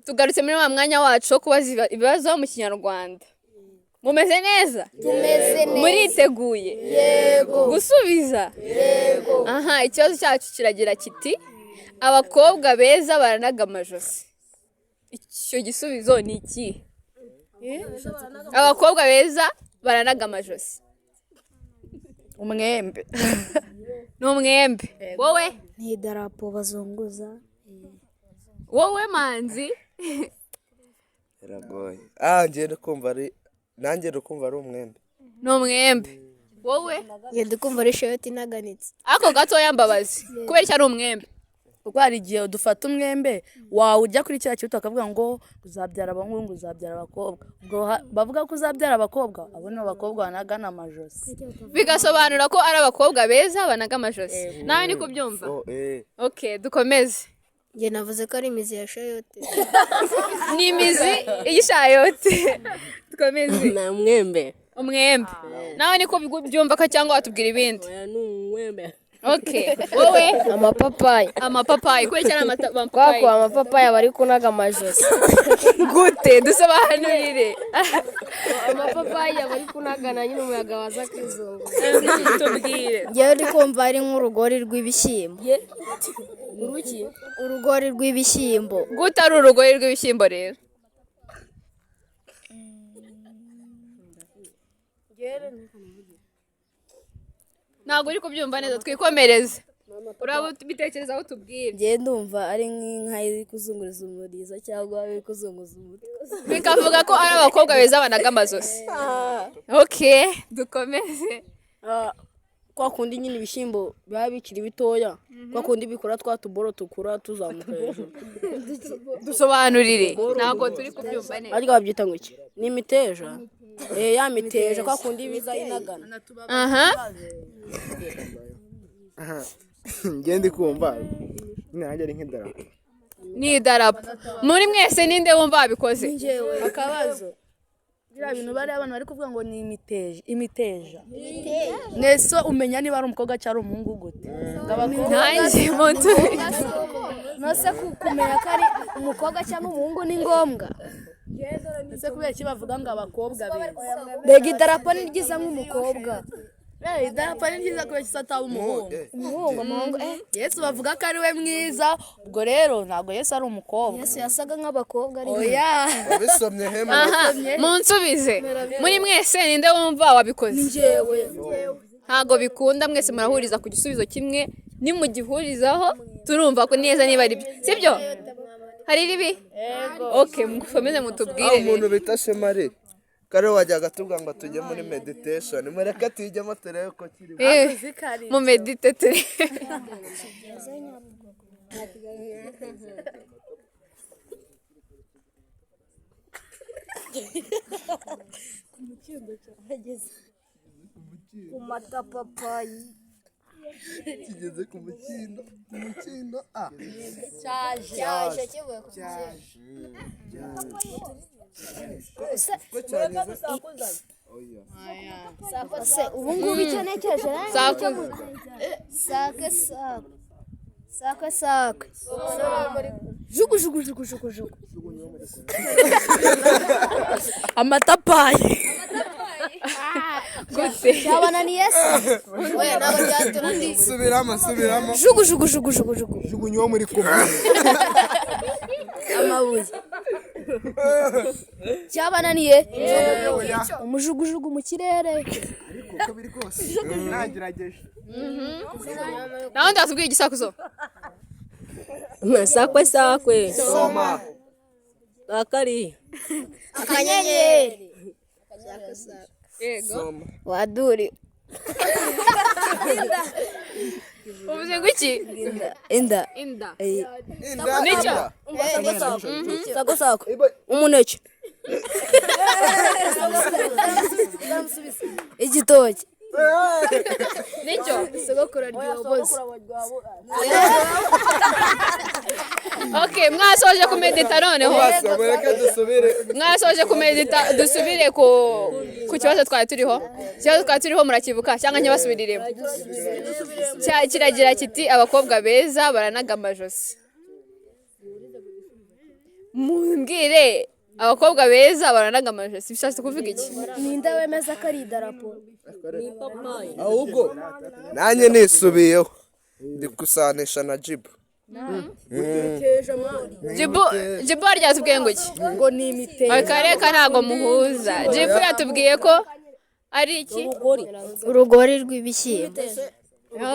tugarutse muri wa mwanya wacu wo kubaza ibibazo mu kinyarwanda. Mumeze neza? Tumeze neza. Muriteguye? Yego. Gusubiza? Yego. Aha, ikibazo cyacu kiragira kiti abakobwa beza baranaga amajosi. Icyo gisubizo ni iki? Abakobwa beza baranaga amajosi. Umwembe. Ni umwembe. Wowe? Ni idarapo bazunguza. Wowe Manzi? Biragoye. Nanjye rukumva ari umwembe. Ni umwembe. Wowe? Ngende kumva ari shoti naganitse. Ako gato yambabazi. Kubera icyo ari umwembe. Kuko hari igihe dufata umwembe wawe ujya kuri cya kibuto akavuga ngo uzabyara abahungu uzabyara abakobwa. Ubwo bavuga ko uzabyara abakobwa, abo ni abakobwa banagana amajosi. Bigasobanura ko ari abakobwa beza banaga amajosi. Nawe ni kubyumva? Okay, dukomeze. Nge navuze ko ari imizi ya shayote. Ni imizi y'ishayote. Dukomeze. Na umwembe. Umwembe. Nawe ni kubyumva ko cyangwa watubwira ibindi? Ni umwembe. Okay. Wowe? Amapapayi. Amapapayi. Kubera cyane amapapayi. Kwako amapapayi bari kunaga amajosi. Gute? Dusobanurire. Amapapayi bari kunagana nyine umuyaga waza kwizungu. Tubwire. Ngewe ndi kumva ari nk'urugori rw'ibishyimbo. Uruki? Urugori rw'ibishyimbo. Gute ari urugori rw'ibishyimbo rero? Ntabwo uri kubyumva neza, twikomereze. Uraba bitekerezaho tubwire. Ngiye ndumva ari nk'inka iri kuzunguriza umurizo cyangwa iri kuzunguza umutwe. Bikavuga ko ari abakobwa beza banaga amazosi. Okay, dukomeze. Kwa kundi nyine ibishyimbo biba bikiri bitoya. Kwa kundi bikora twa tuboro tukura tuzamuka hejuru. Dusobanurire. Ntabwo turi kubyumva neza. Ariko babyita ngo iki? Ni imiteja. Ya miteja kwa kundi biza inagana. Aha. Ngende kumva. Nanjye ari nk'idarapo. Ni idarapo. Muri mwese ninde wumva wabikoze? Akabazo. Biriya bintu bari abantu bari kuvuga ngo ni imiteja. Nese umenya niba ari umukobwa cyangwa umuhungu gute? Nanjye muntu. Nose kumenya ko ari umukobwa cyangwa umuhungu ni ngombwa. Ese kubera iki bavuga ngo abakobwa beza? Mbega idarapo ni ryiza nk'umukobwa. Idarapo ni ryiza kubera iki ataba umuhungu? Umuhungu. Yesu bavuga ko ari we mwiza, ubwo rero ntabwo Yesu ari umukobwa. Yesu yasaga nk'abakobwa ari Oya. Bisomye hema. Aha, munsubize. Muri mwese ninde wumva wabikoze? njyewe. Ntago bikunda mwese murahuriza ku gisubizo kimwe, nimugihurizaho turumva ko neza niba ari byo. Sibyo? Hari ribi? Okay, mukomeze mutubwire. Umuntu bita Shemari. Kare wajyaga tuvuga ngo tujye muri meditation. Mureka tujyemo turebe ko kiri. Mu meditate. Ku matapapayi. Kigeze ku mukindo. Umukindo. Cyaje kivuye ku se ubu ngubu icyo ntekereje sake jugu Amatapayi. Gute? cyabananiye se oya ntabwo byatunaniye Subiramo. jugu Jugunyo muri kumwe. amabuye cyabananiye umujugujugu mu kirere Uko biri kose. Nagerageje. Nawe ndatubwiye igisakuzo. Sakwe. Soma. Akari. akanyenyeri Yego. Soma. waduri Uvuze ngo iki? inda Inda. Nicyo. Sako. Umuneke. igitoki Nicyo. sogokuru ryoboze Okay, mwasoje kumedita noneho. mureke dusubire. Mwasoje kumedita dusubire ku kibazo twari turiho. Ikibazo twari turiho murakibuka cyangwa nyabasubiriremo. Kiragira kiti abakobwa beza baranaga amajosi. Mumbwire abakobwa beza baranaga amajosi bishatse kuvuga iki? ninde wemeza ko ari idarapo ahubwo nanjye nisubiyeho ndi gusanisha na Jibu. Jibu ryatubwiye ngo iki? ngo ni imiteja Akareka ntago muhuza. Jibu yatubwiye ko ari iki? urugori rw'ibishyimbo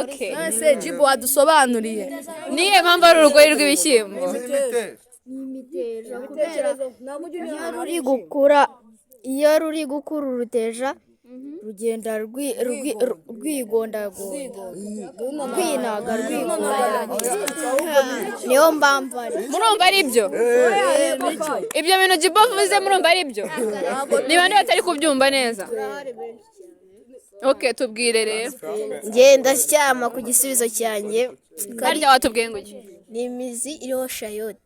Okay. ese Jibu wadusobanuriye Niye mpamvu ari urugori rw'ibishyimbo. iyo ruri gukura uruteja rugenda rwigondagonda rwinaga niyo mpamvu ari Murumva ari byo? Ibyo bintu Jibu avuze murumva ari byo? Niba niba atari kubyumva neza. Okay, tubwire rero. ngenda cyama ku gisubizo cyanjye Harya watubwiye ngo iki? ni imizi iriho shayote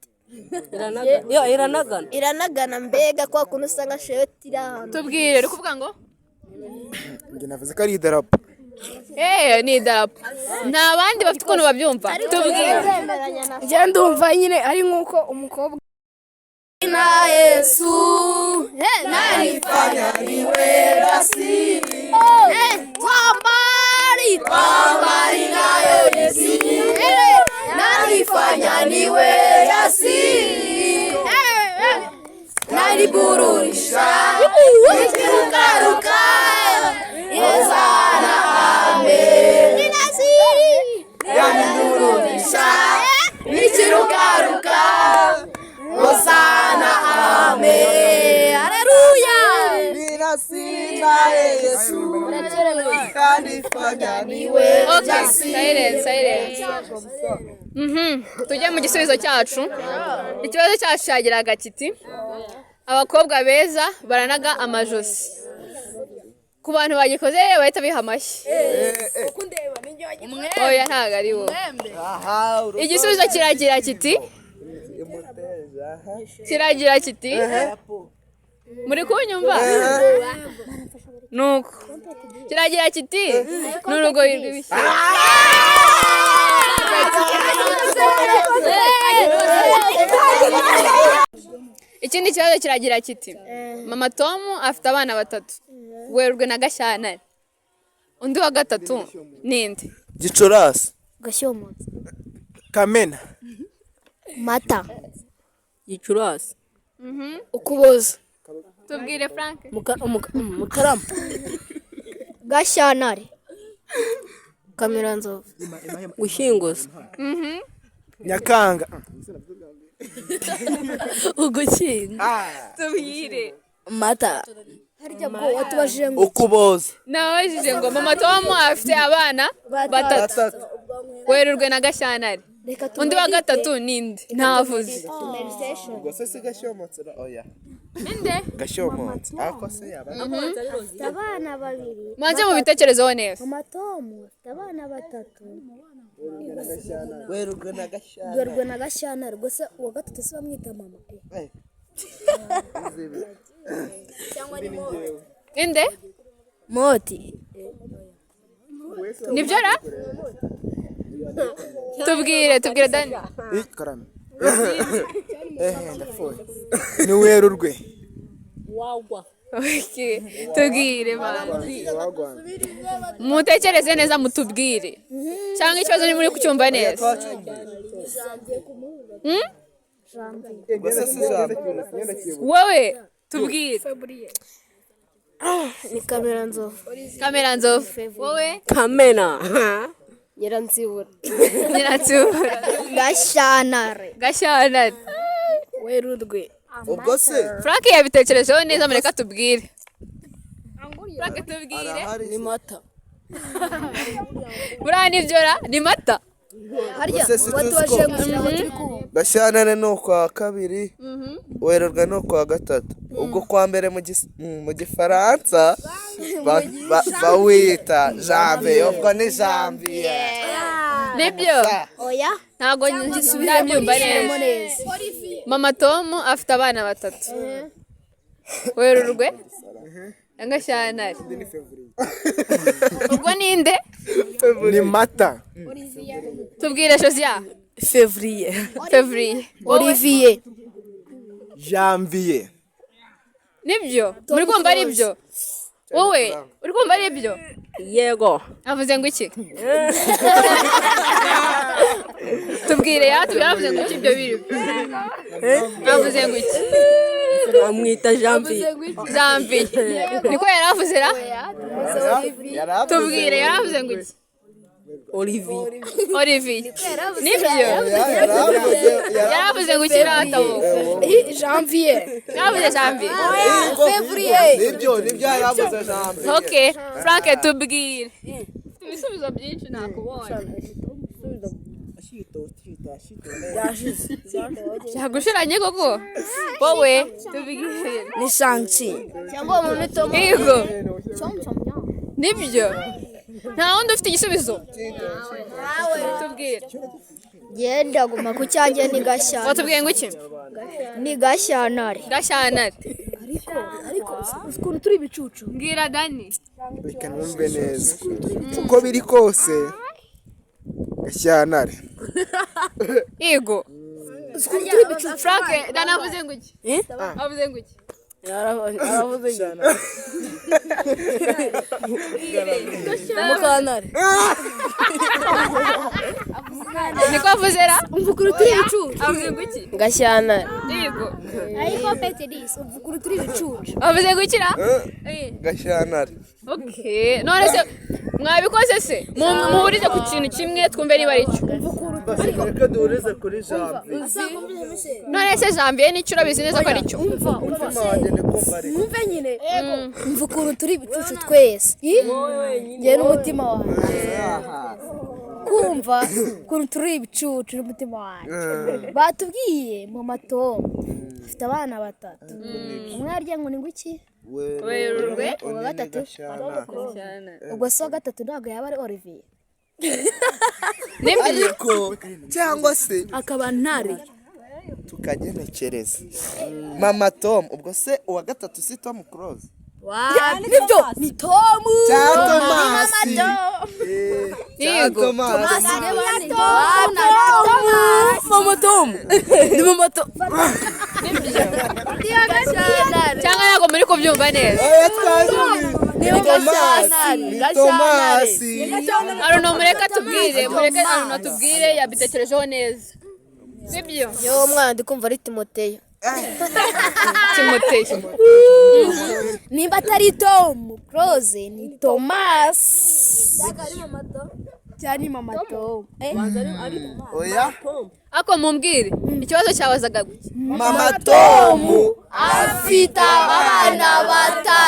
iranagana iranagana mbega kwa kuntu usanga shayote iri ahantu Tubwire uri kuvuga ngo Njye navuze ko ari idarapo. ni idarapo. Nta bandi bafite ukuntu babyumva. Tubwire. njye ndumva nyine ari nk'uko umukobwa na Yesu nalifanya niwe rasmi twambari nayo Yesu nalifanya niwe rasmi nalibururisha nikirukaruka Yezana amen yanibururisha nikirukaruka Hosana amen haleluya Ninasina Yesu kanifanya niwe. Okay, silence. Tujye mu gisubizo cyacu. Ikibazo cyacu cyagiraga kiti abakobwa beza baranaga amajosi. Ku bantu bagikoze bahita biha amashyi. Oya ntago ari wowe. Igisubizo kiragira kiti muri kunyumva? Nuko kiragira kiti n'urugoyi rw'ibishyimbo. Ikindi kibazo kiragira kiti mama Tom afite abana 3 Werurwe na Gashyantare. Undi wa gatatu ninde? Gicurasi. Gashyomotse Kamena. Mata Gicurasi Ukuboza Tubwire Frank. Mutarama Gashyantare Kamiranzovu Gushyinguza Nyakanga. Ugushyinga Tubwire. Mata harya bwo watubajije ngo Ukuboza. Nabajije ngo mama Tom afite abana 3 Werurwe na Gashyantare. Undi wa gatatu ninde? Ntavuze. Gose se Gashyomotse oya. Ninde? Gashyomotse. Ako se yaba. abana 2 Manje mu bitekerezo neza. Matomu abana 3 Werurwe na Gashyantare. Werurwe na Gashyantare gusa uwa gatatu se bamwita mama Ninde? Moti Nibyo ra? Tubwire Dani. Karame. Ndafoye. Ni Werurwe. Okay. Tubwire manzi. Mutekereze neza mutubwire. Cyangwa ikibazo ni muri kucyumva neza. Gose se jambo. Wowe tubwire. ni Kamiranzovu Kamiranzovu. Wowe Kamena Nyiranzibura Nyiransibura. Gashyantare. Werurwe Ubwo se Frank yabitekerejeho neza mureka tubwire. Frank tubwire. ni Mata Buriya nibyo ra? Ni Mata. harya Gose se watubajije tuzi ngo ko Gashyantare no kwa kabiri. Werurwe no kwa gatatu. Ubwo kwa mbere mu Gifaransa bawita janvier. Ubwo ni janvier. Nibyo. oya ntago ndabyumva neza. Mama Tom afite abana 3. Werurwe na Gashyantare. Ubwo ninde? ni mata. Tubwire Josiah. Février. Olivier. Janvier. Nibyo? Muri kumva ari byo? Wowe uri kumva ari byo? yego Avuze ngo iki? Tubwire yaravuze ngo iki ibyo biri? Avuze ngo iki? amwita Janvier. Niko yaravuze ra? Tubwire yaravuze ngo iki? Olivier. Nibyo? Yaravuze ngo iki ratabo? Janvier. Yaravuze Janvier. Février. nibyo yaravuze Janvier. Okay, Frank tubwire. Ibisubizo byinshi nakubonye. Yagushiranye koko? Wowe tubwire. Ni Shanti. Cyangwa umuntu Tom. Yego. Nibyo? Nta wundi ufite igisubizo? Tubwire. Genda guma ku cyanjye ni Gashyantare. Watubwiye ngo iki? Ni Gashyantare. Gashyantare. Ariko ukuntu turi ibicucu. Mbwira Dani. reka numve neza uko biri kose Gashyantare. Yego. Frank Dani avuze ngo iki? Avuze ngo iki? Yaravuze Mukantare. Niko avuze ra? Umvukuru turi ibicucu. Avuze ngo iki? Gashyantare. Yego. Ariko Petris umvukuru turi ibicucu. Avuze ngo iki ra? Gashyantare. Okay. None se mwabikoze se? Muhurize ku kintu kimwe twumve niba ari cyo. reka duhurize kuri Janvier. None se Janvier ni cyo urabizi neza ko ari cyo? umutima wanjye ndi kumva ari Umve nyine. Umvukuru turi ibicucu twese. Ngiye n'umutima wanjye. Kumva ukuntu turi ibicucu n'umutima wanjye. Batubwiye Mama Tom afite abana 3. Umwe arya ngo ni nguki? Werurwe. Uwa gatatu. Ubwo so gatatu ntabwo yaba ari Olivier. Nibyo. ariko cyangwa se Akaba Ntare. tukagenekereza Mama Tom. ubwo se uwa 3 si Tom Close Nibyo ni Tom. cyangwa Tomasi. Yego. Tomasi. Mama Tom. Ni Mama Tom. Cyangwa ntabwo muri kubyumva neza. Tomasi. Aruno mureka tubwire, Aruno tubwire yabitekerejeho neza. Sibyo? Yo mwana ndikumva ari Timoteyo. Timoteyo. Nimba atari Tom Close ni Thomas. Cyane Mama Tom. oya Ako mumbwire ikibazo cyabazaga gute? Mama Tom Afite abana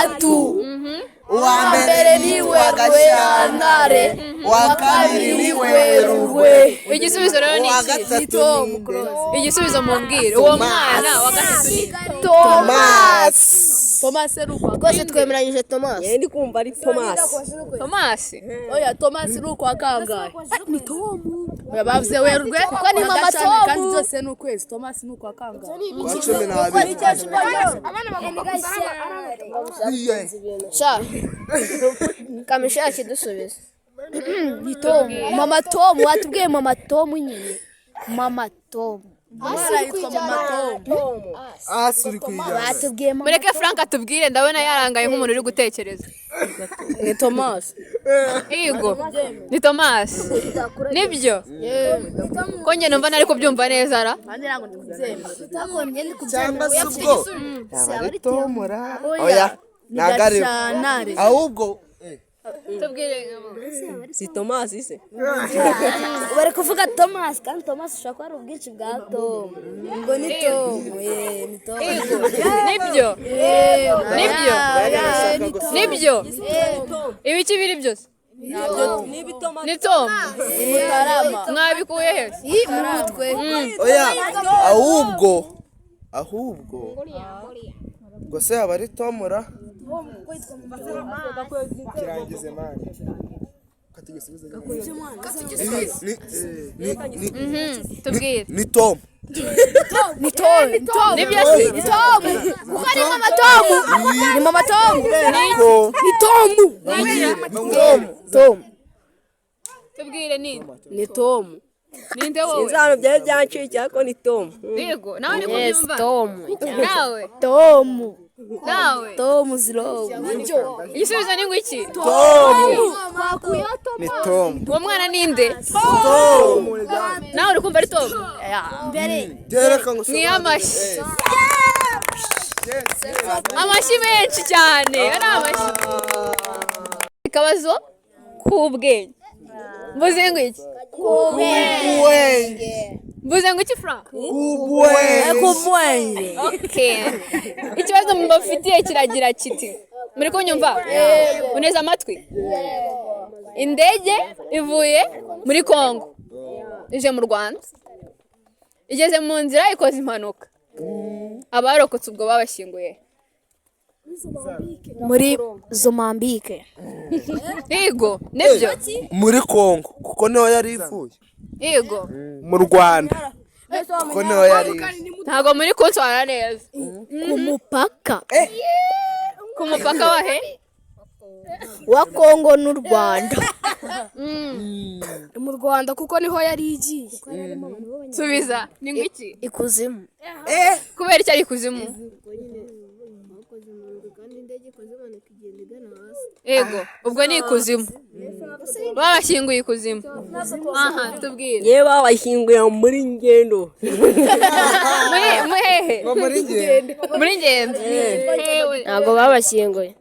3. uwa mbere ni wa Gashyantare, uwa kabiri ni Werurwe, Igisubizo rero ni uwa iki? gatatu ni Igisubizo mumbwire. Uwo mwana wa gatatu ni Tomasi. Thomas ruko. Rwose twemeranyije Thomas. Ndi kumva ari Thomas. Thomas. Oya Thomas ruko akangaye. Ni Tom. Oya bavuze Werurwe. Ko ni Mama Tom. Kandi byose ni ukwezi. Thomas nuko akangaye. Wa 12. Abana bagomba Gashyantare. Sha. Kamisha kidusubiza. Ni Tom. Mama Tom watubwiye Mama Tom nyine. Mama Tom. Yitwa Mama Tom. Asuri kwijana. Batubwiye Mama. Mureke Frank atubwire, ndabona yarangaye nk'umuntu uri gutekereza. Ni Thomas. Yego. Ni Thomas. Nibyo? Ko njye numva nari kubyumva neza ra? Kandi ntabwo ndikubyemera. cyangwa se ubwo yaba ari Tom ra? oya ntabwo ari Gashyantare. ahubwo Tubwire. Si Thomas se. bari kuvuga Thomas kandi Thomas ushaka ko ari ubwinshi bwa Tom. Ngo ni Tom. Ni Tom. Nibyo? Nibyo? Nibyo? Ibiki biri byose? Ni Tom. Mwabikuye he? Umutwe. oya ahubwo ubwo se yaba ari Tom ra? kirangize mani tubwire ni Tom. ni Tom. nibyo se Ni Tom. Kuko ari mama Tom. Ni mama Tom. Ni Tom. Tom. tubwire ninde Ni Tom. ninde wowe Inzano byari byancika ariko ni Tom. yego nawe ni Yes, kubyumva Tom. nawe Tom. nawe Tom Zero. igisubizo ni ngwiki Ni Tom. uwo mwana ninde nawe uri kumva ari Tom Gereka ngo ni amashyi amashyi menshi cyane ari amashyi ikibazo k'ubwenge mvuze ngo iki mvuze ngo iki Frank Kubwenge. okay ikibazo mbafitiye kiragira kiti muri kunyumva uneza amatwi indege ivuye muri Kongo ije mu Rwanda igeze mu nzira ikoze impanuka abarokotse ubwo babashyinguye Muri Zomambike. yego nibyo muri Kongo kuko niho yari ivuye. yego Mu Rwanda kuko niho yari iri. ntabwo muri kunsobanura neza Ku mupaka ku mupaka wa he wa Kongo n'u Rwanda. Mu Rwanda kuko niho yari igiye. subiza ni ngwiki Ikuzimu. kubera icyo ari ikuzimu yego ubwo ni ikuzimu babashyinguye ikuzimu aha tubwire Ye babashyinguye muri ngendo. muhehe muri ngendo Ntabwo babashyinguye.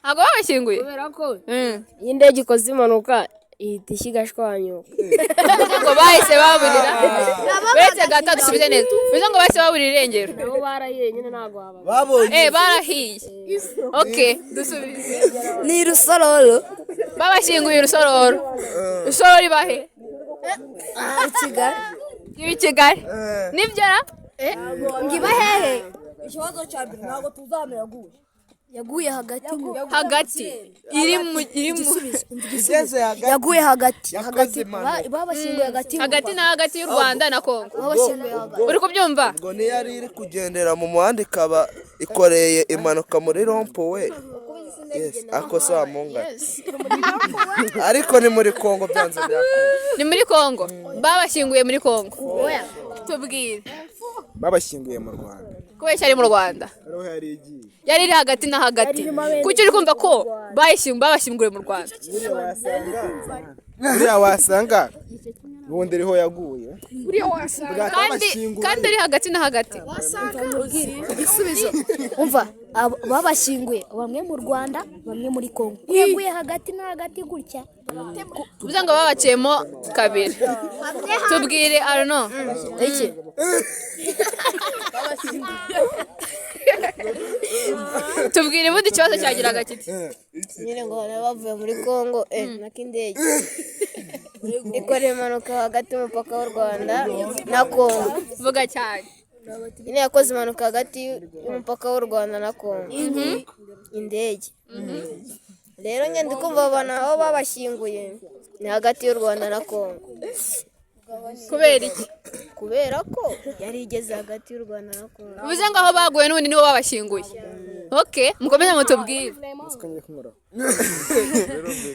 ntabwo babashyinguye Kubera ko Mm. iyo indege ikoze impanuka ihita igashwanyuka. ngo bahise baburira uretse gata dusubize neza bivuze ngo bahise baburira irengero Nabo barahiye nyine ntabwo baba. Babonye barahiye okay dusubize Ni Rusororo. babashyinguye urusororo rusororo ibahe Kigali. ibi Kigali nibyo ra Ngiba hehe? Ikibazo cya mbere ntabwo tuzamenya guye. Yaguye hagati mu hagati iri mu igeze hagati. yaguye hagati Yakoze impanuka. babashyinguye hagati hagati na hagati y'u Rwanda na Kongo babashyinguye hagati uri kubyumva Ngo niyo yari iri kugendera mu muhanda ikaba ikoreye impanuka muri rompowe. Yes, ako si amungane. Ariko ni muri Kongo byanze byakunda. ni muri Kongo babashyinguye muri Kongo tubwire babashyinguye mu Rwanda kubera ari mu Rwanda ariho yari igiye yari iri hagati na hagati kuki uri kumva ko babashyinguye mu Rwanda buriya wasanga ubundi ariho yaguye kandi ari hagati na hagati igisubizo umva babashyinguye bamwe mu Rwanda bamwe muri Kongo yaguye hagati na hagati gutya bivuze ngo babaciyemo kabiri tubwire Arno iki tubwire ubundi ikibazo cyagiraga kiti Nyine ngo bavuye muri Kongo nako indege ikoreye impanuka hagati y'umupaka w'u Rwanda na Kongo. vuga cyane Nyine yakoze impanuka hagati y'umupaka w'u Rwanda na Kongo. Indege. Rero njye ndi kumva abantu aho babashyinguye ni hagati y'u Rwanda na Kongo. kubera iki Kubera ko yari igeze hagati y'u Rwanda na Kongo. bivuze ngo aho baguye n'ubundi niho babashyinguye okay mukomeze mutubwire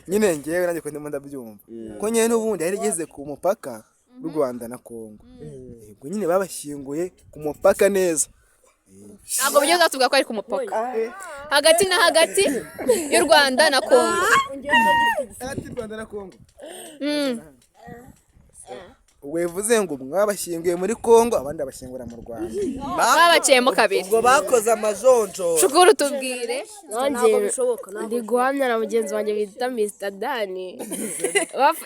nyine ngewe nanjye ko ndimo ndabyumva ko nyine n'ubundi yari igeze ku mupaka w'u Rwanda na Kongo ubwo nyine babashyinguye ku mupaka neza ntabwo bigeze batubwira ko ari ku mupaka hagati na hagati y'u Rwanda na Kongo hagati y'u Rwanda na Kongo Mm. ubwo bivuze ngo mwabashyinguye muri Kongo abandi babashyingura mu Rwanda babaciyemo kabiri Ubwo bakoze amajonjo. shukuru tubwire Nanjye ndi guhamya na mugenzi wanjye bita Mr. Dani.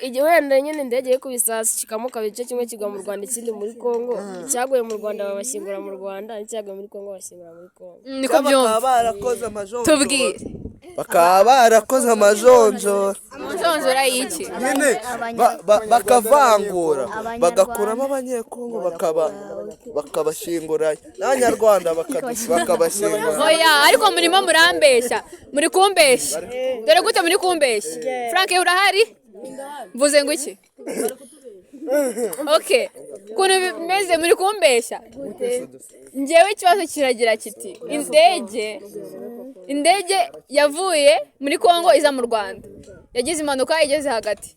Igihe wenda nyine indege yo kubisasa kikamuka igice kimwe kigwa mu Rwanda ikindi muri Kongo. Icyaguye mu Rwanda babashyingura mu Rwanda, icyaguye muri Kongo babashyingura muri Kongo. niko Bakaba byumva barakoze amajonjo. tubwire Bakaba barakoze amajonjo. amasonzora y'iki Nyine bakavangura bagakuramo abanyekongo bakabashyingura n'abanyarwanda bakabashyingura. oya ariko murimo murambeshya muri kumbeshya dore gute muri kumbeshya Frank urahari mvuze ngo iki okay ukuntu bimeze muri kumbeshya njyewe ikibazo kiragira kiti indege yavuye muri Kongo iza mu Rwanda yagize impanuka igeze hagati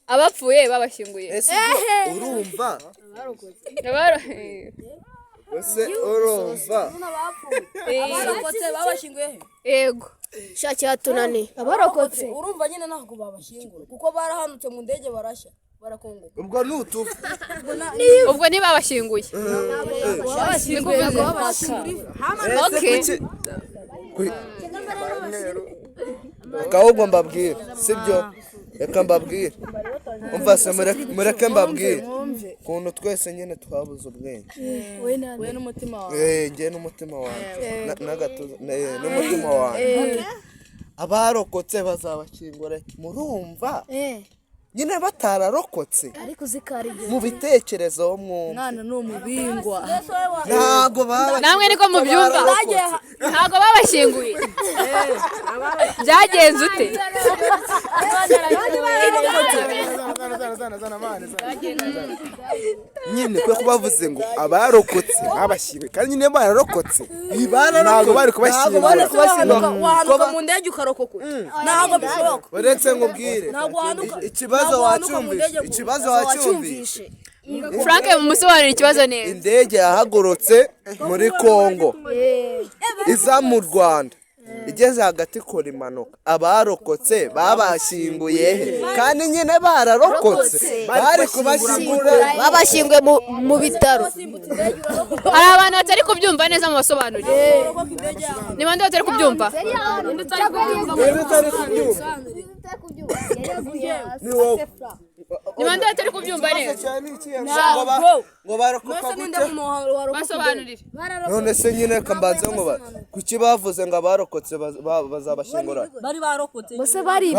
abapfuye babashyinguye ese urumva abarokotse babashyinguye yego shaki hatunani abarokotse urumva nyine ntabwo babashyingura kuko barahanutse mu ndege barashya barakongoka ubwo nutufa ubwo ntibabashyinguye okay ahubwo mbabwire sibyo reka mbabwire umva se mureke mbabwire ukuntu twese nyine twabuze ubwenge we n'umutima wawe njye n'umutima wanjye n'agatuza n'umutima wanjye abarokotse bazabakingura murumva nyine batararokotse ariko zikari mu bitekerezo mwumva mwana ni umubingwa ntago baba namwe niko mubyumva ntago babashyinguye byagenze ute nyine kwe kubavuze ngo abarokotse babashyinguye kandi nyine bararokotse ntabwo bari kubashyingura wahanuka mu ndege ukarokoka ntabwo bishoboka uretse nkubwire ikibazo wacyumvishe Frank musobanurira ikibazo neza indege yahagurutse muri Kongo iza mu Rwanda igeze hagati ikora impanuka abarokotse babashyinguye he kandi nyine bararokotse bari kubashyingura babashyinguye mu bitaro hari abantu batari kubyumva neza mu basobanurire ni bande batari kubyumva ni bande batari kubyumva neza ngo barokoka gute basobanurire none se nyine kambanze ngo kuki bavuze ngo abarokotse bazabashyingura bari barokotse bose bari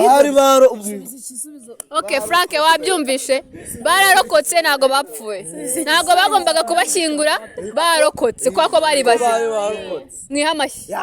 okay Frank wabyumvishe bararokotse ntago bapfuye ntago bagombaga kubashyingura barokotse kuko bari bazima mwiha amashyi